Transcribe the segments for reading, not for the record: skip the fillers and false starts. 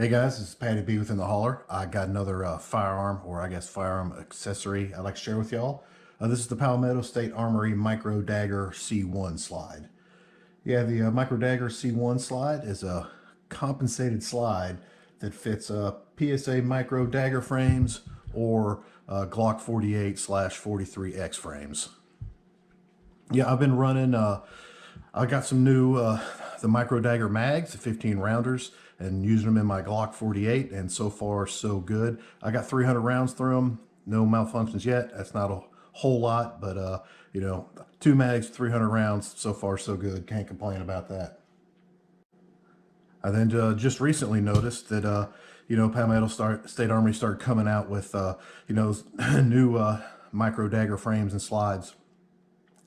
Hey guys, this is Patty B within the Holler. I got another firearm, or I guess firearm accessory I'd like to share with y'all. This is the Palmetto State Armory Micro Dagger C-1 slide. Yeah, the Micro Dagger C-1 slide is a compensated slide that fits PSA micro dagger frames or Glock 48/43X frames. Yeah, I've been running, I got some new, the Micro Dagger mags, the 15 rounders, and using them in my Glock 48, and so far so good. I got 300 rounds through them, no malfunctions yet. That's not a whole lot, but you know, 2 mags, 300 rounds, so far so good. Can't complain about that. I then just recently noticed that you know, Palmetto State Armory started coming out with you know, new Micro Dagger frames and slides.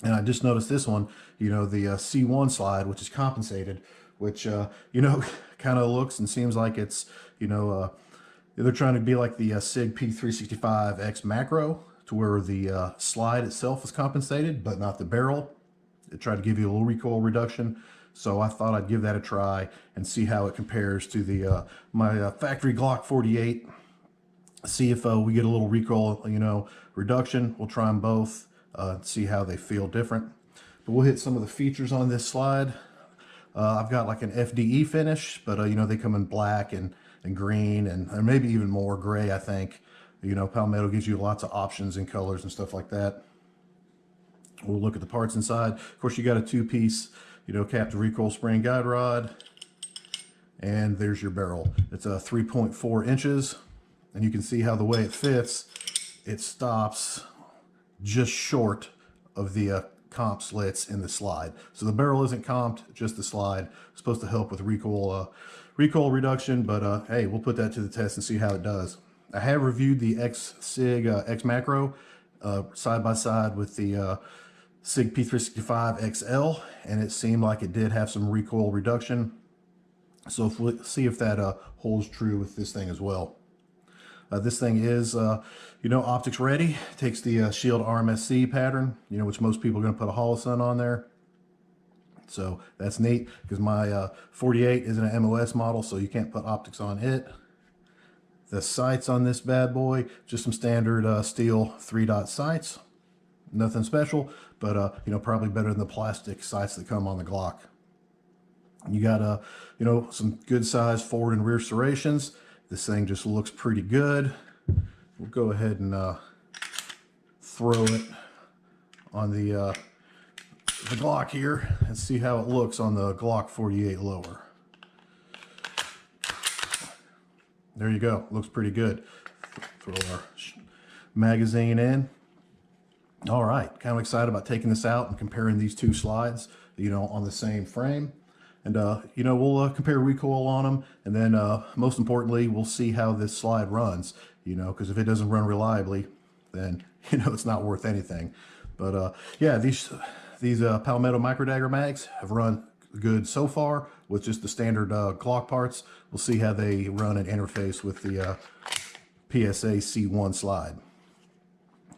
And I just noticed this one, you know, the C-1 slide, which is compensated, which, you know, kind of looks and seems like it's, you know, they're trying to be like the SIG P365X macro, to where the slide itself is compensated, but not the barrel. It tried to give you a little recoil reduction. So I thought I'd give that a try and see how it compares to the my factory Glock 48. See if we get a little recoil, you know, reduction. We'll try them both. See how they feel different. But we'll hit some of the features on this slide. I've got like an FDE finish, but you know, they come in black and green and maybe even more gray, I think. You know, Palmetto gives you lots of options and colors and stuff like that. We'll look at the parts inside. Of course, you got a 2-piece, you know, captive recoil spring guide rod. And there's your barrel. It's 3.4 inches. And you can see how the way it fits, it stops just short of the comp slits in the slide. So the barrel isn't comped, just the slide. It's supposed to help with recoil reduction, but hey, we'll put that to the test and see how it does. I have reviewed the SIG X Macro side by side with the SIG P365 XL, and it seemed like it did have some recoil reduction. So we'll see if that holds true with this thing as well. This thing is, you know, optics ready. It takes the Shield RMSC pattern, you know, which most people are going to put a Holosun on there. So that's neat, because my 48 isn't an MOS model, so you can't put optics on it. The sights on this bad boy, just some standard steel 3-dot sights. Nothing special, but, you know, probably better than the plastic sights that come on the Glock. You got, you know, some good size forward and rear serrations. This thing just looks pretty good. We'll go ahead and throw it on the Glock here and see how it looks on the Glock 48 lower. There you go. Looks pretty good. Throw our magazine in. All right. Kind of excited about taking this out and comparing these two slides, you know, on the same frame. And, you know, we'll compare recoil on them. And then, most importantly, we'll see how this slide runs, you know, because if it doesn't run reliably, then, you know, it's not worth anything. But, yeah, these Palmetto Micro Dagger mags have run good so far with just the standard Glock parts. We'll see how they run and interface with the PSA C-1 slide.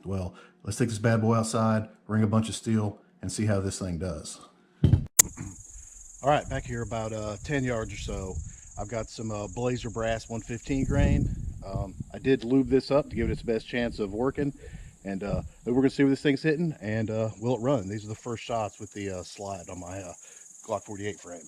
Well, let's take this bad boy outside, ring a bunch of steel, and see how this thing does. All right, back here about 10 yards or so, I've got some Blazer Brass 115 grain. I did lube this up to give it its best chance of working, and we're gonna see where this thing's hitting and will it run. These are the first shots with the slide on my Glock 48 frame.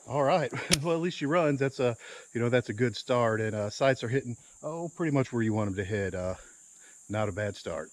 All right, well, at least she runs. That's a, you know, that's a good start, and sights are hitting, oh, pretty much where you want them to hit. Not a bad start.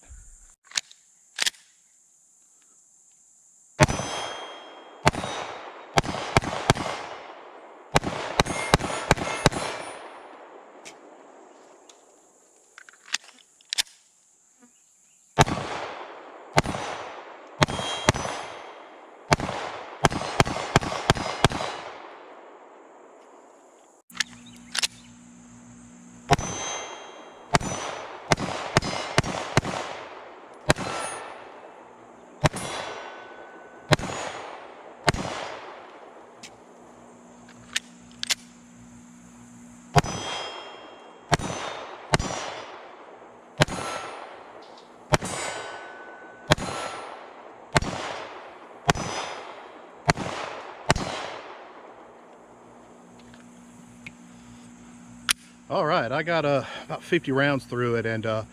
All right, I got about 50 rounds through it, and I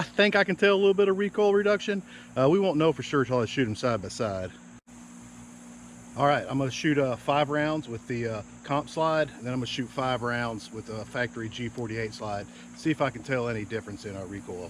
think I can tell a little bit of recoil reduction. We won't know for sure until I shoot them side by side. All right, I'm gonna shoot 5 rounds with the comp slide, and then I'm gonna shoot 5 rounds with the factory G48 slide. See if I can tell any difference in our recoil.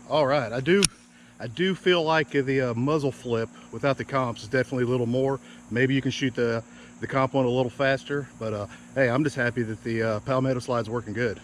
All right, I do feel like the muzzle flip without the comps is definitely a little more. Maybe you can shoot the comp one a little faster, but hey, I'm just happy that the Palmetto slide's working good.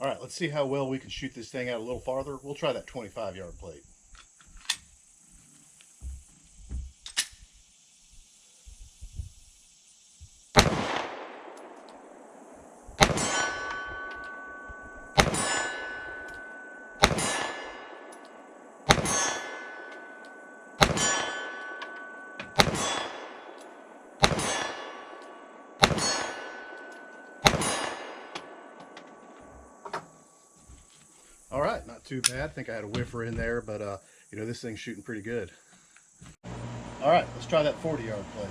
All right, let's see how well we can shoot this thing out a little farther. We'll try that 25-yard plate. All right, not too bad. I think I had a whiffer in there, but you know, this thing's shooting pretty good. All right, let's try that 40-yard plate.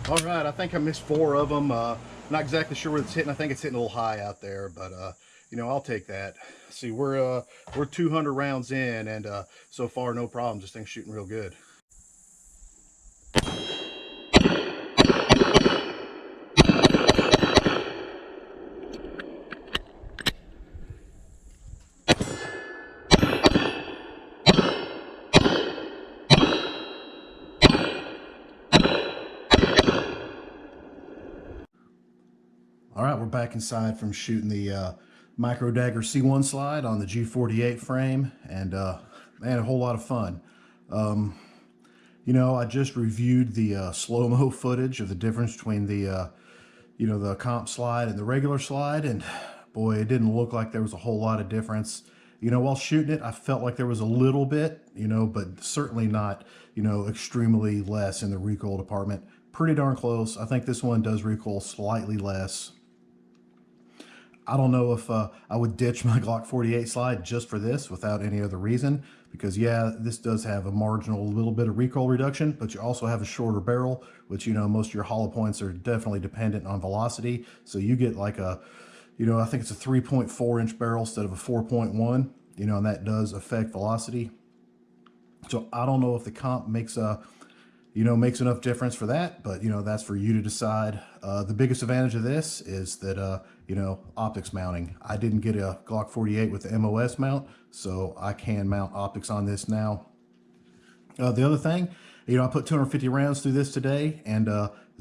All right, I think I missed 4 of them. Not exactly sure where it's hitting. I think it's hitting a little high out there, but you know, I'll take that. See, we're 200 rounds in, and so far no problems. This thing's shooting real good. All right, we're back inside from shooting the micro dagger C-1 slide on the G48 frame, and man, a whole lot of fun. You know, I just reviewed the slow-mo footage of the difference between the you know, the comp slide and the regular slide, and boy, it didn't look like there was a whole lot of difference. You know, while shooting it, I felt like there was a little bit, you know, but certainly not, you know, extremely less in the recoil department. Pretty darn close. I think this one does recoil slightly less. I don't know if I would ditch my Glock 48 slide just for this without any other reason, because yeah, this does have a marginal little bit of recoil reduction, but you also have a shorter barrel, which, you know, most of your hollow points are definitely dependent on velocity. So you get like a, you know, I think it's a 3.4-inch barrel instead of a 4.1, you know, and that does affect velocity. So I don't know if the comp makes a, you know, makes enough difference for that, but, you know, that's for you to decide. The biggest advantage of this is that, you know, optics mounting. I didn't get a Glock 48 with the MOS mount, so I can mount optics on this now. The other thing, you know, I put 250 rounds through this today, and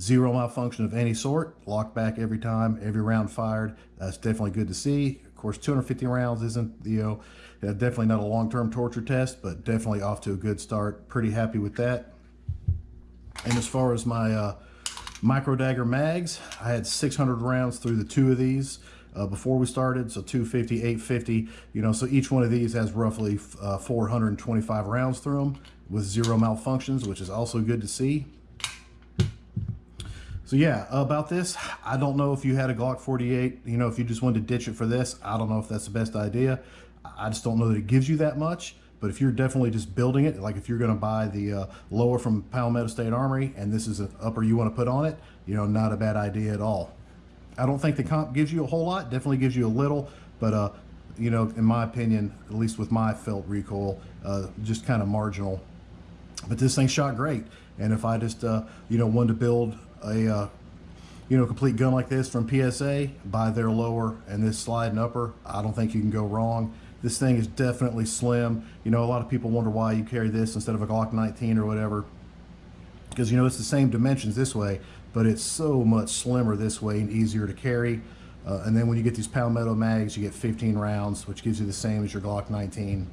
0 malfunction of any sort. Locked back every time, every round fired. That's definitely good to see. Of course, 250 rounds isn't, definitely not a long-term torture test, but definitely off to a good start. Pretty happy with that. And as far as my micro dagger mags, I had 600 rounds through the 2 of these before we started, so 250, 850, so each one of these has roughly 425 rounds through them with 0 malfunctions, which is also good to see. So yeah, about this, I don't know if you had a Glock 48, if you just wanted to ditch it for this, I don't know if that's the best idea. I just don't know that it gives you that much. But if you're definitely just building it, like if you're going to buy the lower from Palmetto State Armory and this is an upper you want to put on it, not a bad idea at all. I don't think the comp gives you a whole lot, definitely gives you a little, but in my opinion, at least with my felt recoil, just kind of marginal. But this thing shot great. And if I just, wanted to build a, complete gun like this from PSA, buy their lower and this slide and upper, I don't think you can go wrong. This thing is definitely slim. A lot of people wonder why you carry this instead of a Glock 19 or whatever. Because, it's the same dimensions this way, but it's so much slimmer this way and easier to carry. And then when you get these Palmetto mags, you get 15 rounds, which gives you the same as your Glock 19.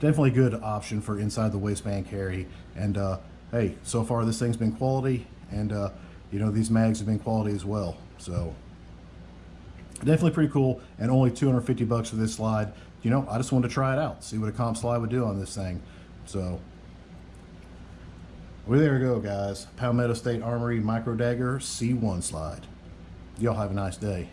Definitely a good option for inside the waistband carry. And hey, so far this thing's been quality, and these mags have been quality as well. So definitely pretty cool, and only 250 bucks for this slide. I just wanted to try it out, see what a comp slide would do on this thing. So well, there we go, guys. Palmetto State Armory Micro Dagger C1 slide. Y'all have a nice day.